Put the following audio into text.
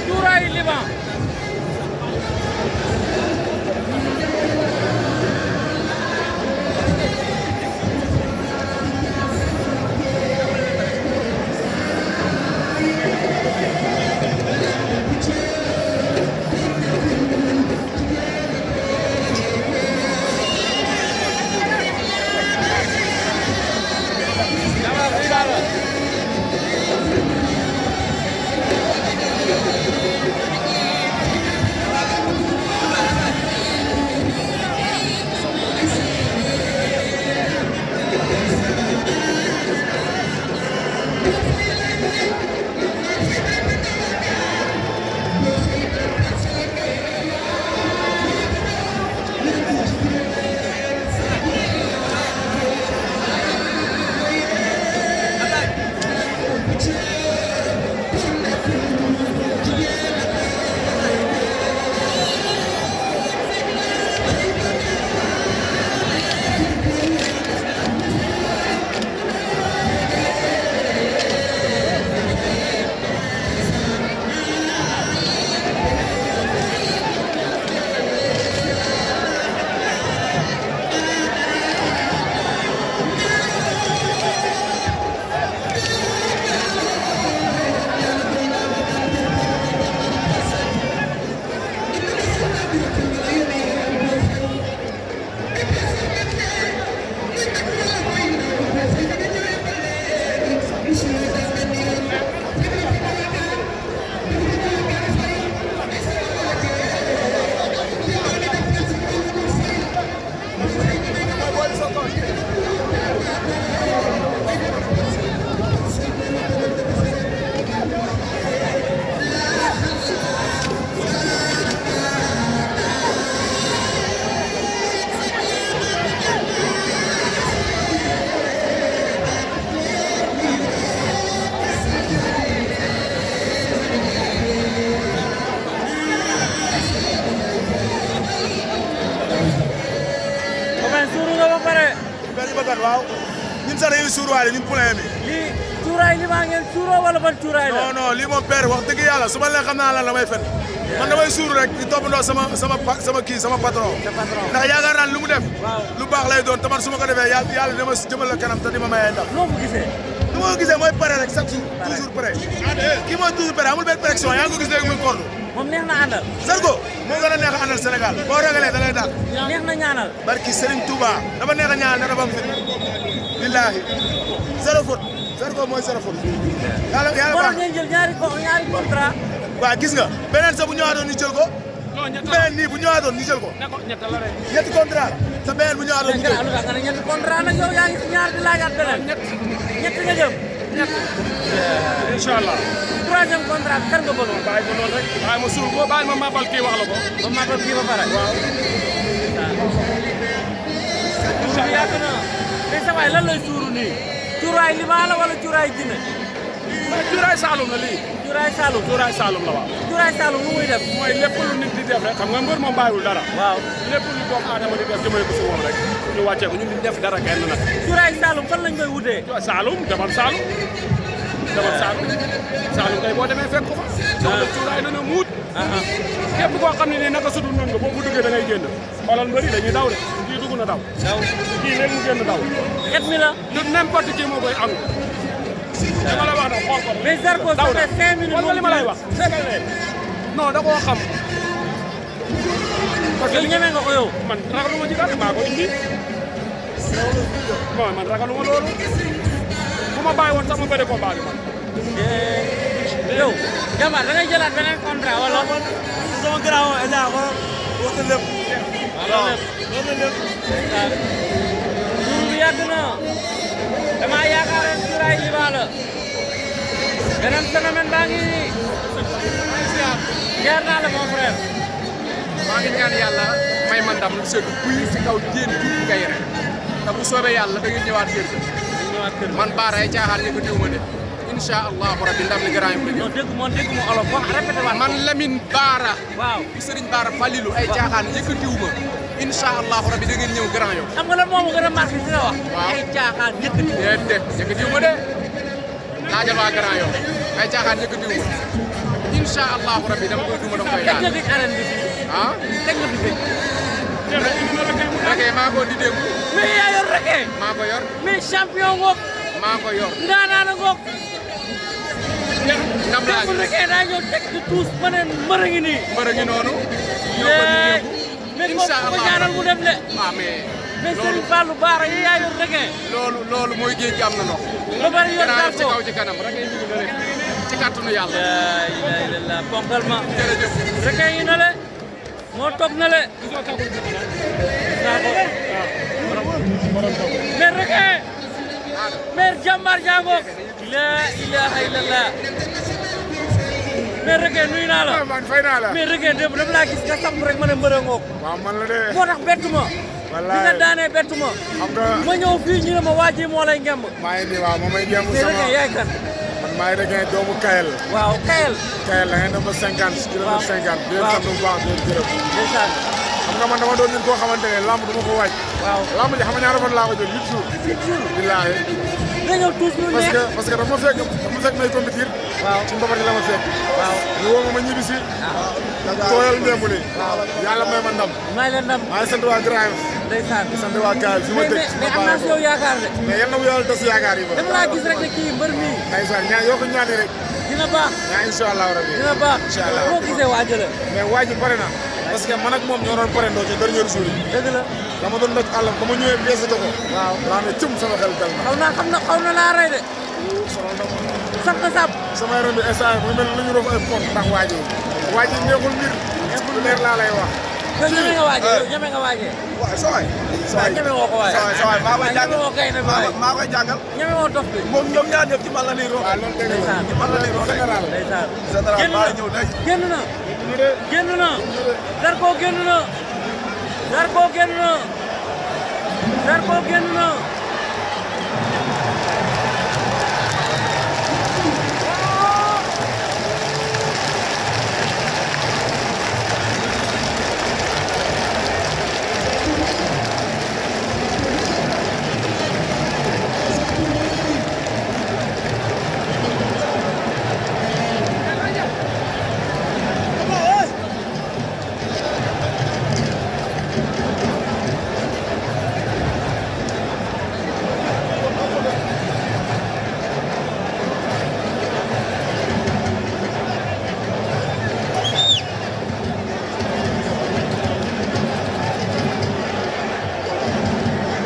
cuuraayu Liban. waaw ñun sax dañuy suur waale ñun poulain bi. lii cuuraay li maa ngeen suuroo wala ban cuuraay la. non non lii moom père wax dëgg yàlla su ma leen xam naa lan la may fen man damay suur rek di toppandoo sama patron. ndax yaakaar naa lu mu def. lu baax lay doon te man su ma ko defee yàlla dama jëmal la kanam te di ma mayee ndax. noo ko gisee. nu ma ko gisee mooy pare rek chaque jour toujours pare. kii mooy toujours pare amul benn pression yaa ngi ko gis léegi muy kordu. moom neex na àndal. Zarko moo gën a neex a àndal Sénégal boo ragalee da lay dàq. neex na ñaanal. barki Serigne Touba dafa neex a ñaanal dafa am fit. billaahi zéro faute Zarko mooy zéro faute. yàlla baax ngeen jël ñaari contrat. waaw gis nga beneen sax bu ñëwaatoon ñu jël ko. non ñett beneen nii bu ñëwaatoon ñu jël ko. ñett la rek. ñetti contrat te beneen bu ñëwaatoon ñu jël ko. nga ne ñetti contrat nag yow yaa ngi si ñaar di laajaat beneen. ñett nga jëm. ñett. incha allah. troisième contrat kan nga bëgg. bàyyi ma noonu rek bàyyi ma suul ko bàyyi ma mabal kii wax la ko. ba mabal kii ba pare. waaw. incha allah yàgg na. mais sa waay lan lay suuru nii. cuuraay Liban la wala cuuraay Guinée. mais cuuraay Saalum la lii. cuuraay Saalum. cuuraay Saalum la waaw. cuuraay Saalum lu muy def. mooy lépp lu nit di def rek xam nga mbër moom bàyyiwul dara. waaw lépp lu doomu aadama di def jëmale ko si moom rek ñu wàccee ko ñun di def dara kenn nag. cuuraay Saalum fan lañ koy wutee. Saalum demal Saalum. demal Saalum. Saalum kay boo demee fekk ko fa. loolu cuuraay dana muut. képp koo xam ne nii naka sudul noonu nga boo bu duggee da ngay génn. xoolal mbëri dañuy daw de kii dugg na daw. kii léegi mu génn daw. xet mi la. du n'importe qui moo koy am. li ma la wax nag xool ko. mais Zarko ça fait 5 minutes. wala li ma lay wax. non da koo xam. parce que yow ñeme nga ko yow. man ragaluma ci dara maa ko indi. bon man ragaluma loolu. bu ma bàyyi woon sax ma bëri combat bi man. yow jàmbaar da ngay jëlaat beneen contrat wala. sama grand woon Eda ko wax na lépp. waaw loolu lépp. suur bi yàgg na. damaa yaakaaroon cuuraay Liban la. beneen phénomène baa ngi nii. jaar naa la mon frère. maa ngi ñaan yàlla may ma ndam lu sedd buy si kaw jéen tuuti ngay rek te bu soobee yàlla da ngeen ñëwaat kër ga. man Baara ay caaxaan ne ko diw ma de incha allahu rabbi ndam li grand yi non dégg ma olof wax répété waat. man Lamine Baara. waaw bu Serigne Baara Falilou ay caaxaan yëkkatiw ma incha allahu rabbi da ngeen ñëw grand yow. xam nga lan moomu gën a marqué si la wax. waaw ay caaxaan yëkkati. déedéet yëkkatiw ma de laajal waa grand yow ay caaxaan yëkkatiw ma incha allahu rabbi dama koy duma dama koy teg nga daal fi arène bi fii ah teg nga fi fii Raké maa ko di dégg mais yaa yor Raké maa ko yor mais champion ngoog maa ko yor ndaanaan ngoog ndam laa démb Raké daa ñëw teg di tuus ma ne mbër a ngi nii mbër a ngi noonu mais incha ko allah ñaanal mu dem de ah mais mais Serigne Fallou Bara yi yaa yor Raké loolu mooy géej gi am na ndox ba bari yor danaa Zarko ci kaw ci kanam Raké ñu ngi rek ci kàttanu yàlla la ilaha illallah ponkal ma jërëjëf Raké yi na le moo toog na le naa ko mais Raké mais jàmbaar jàngoog la ilaha illallah mais Raké nuyu naa la man fay naa la mais Raké démb dama laa gis nga samp rek ma ne mbërë ngoog waaw man la de moo tax bettu ma bi nga daanee bettu ma xam nga ma ñëw fii ñu ne ma waa ji moo lay ngemb maa ngi nii waaw moom may jéem mais sama Raké yaay kan man maa ngi Raké doomu Kayel waaw Kayel Kayel da ngay dem ba 50 kilomètre 50 di leen sant bu baax di leen gërëm ndeysaan xam nga man dama doon nit koo xamante ne lamb du ma ko wàcc waaw lamb ji xam nga ñaata fan laa ko jël 8 jours 8 jours billaahi nga ñëw tuus lu neex parce que dama fekk may compétir waaw ci mbapat la ma fekk waaw ñu woo ma ñibbi si tooyal ndémbu li yàlla may ma ndam may la ndam maa ngi sant waa Grand Yoff ndeysaan di sant waa Kayel fi ma dëkk mais am naa si yow yaakaar de mais yal na mu yàlla tas yaakaar yi ba dama laa gis rek ne kii mbër mi ndeysaan ñaan yoo ko ñaani rek dina baax ñaan incha allah rabbi dina baax incha allah boo gisee waajale mais waa ji pare na parce que man ak moom ñoo doon pare ndoo ci dernier jour yi dëgg la dama doon doj àllam ba ma ñëwee pièce ko waaw daa ne cëm sama xel dal na xaw na laa rey de saf na sap sama yaram bi instant mu mel lu ñu rof ay pont ndax waa ji neexul mbir lu leer laa lay wax yow ñeme nga waajee yow ñeme nga waajee waaw sa waay ñeme woo ko waaye sa waay maa koy jàngal ñeme woo kay ne waaye maa koy jàngal ñeme woo dof bi moom ñoom ñaar ñëpp ci man la nii rox waaw loolu dëgg la ndeysaan ci man la nii rox général ndeysaan général maa ñëw léegi génn na génn na Zarko génn na Zarko génn na Zarko génn na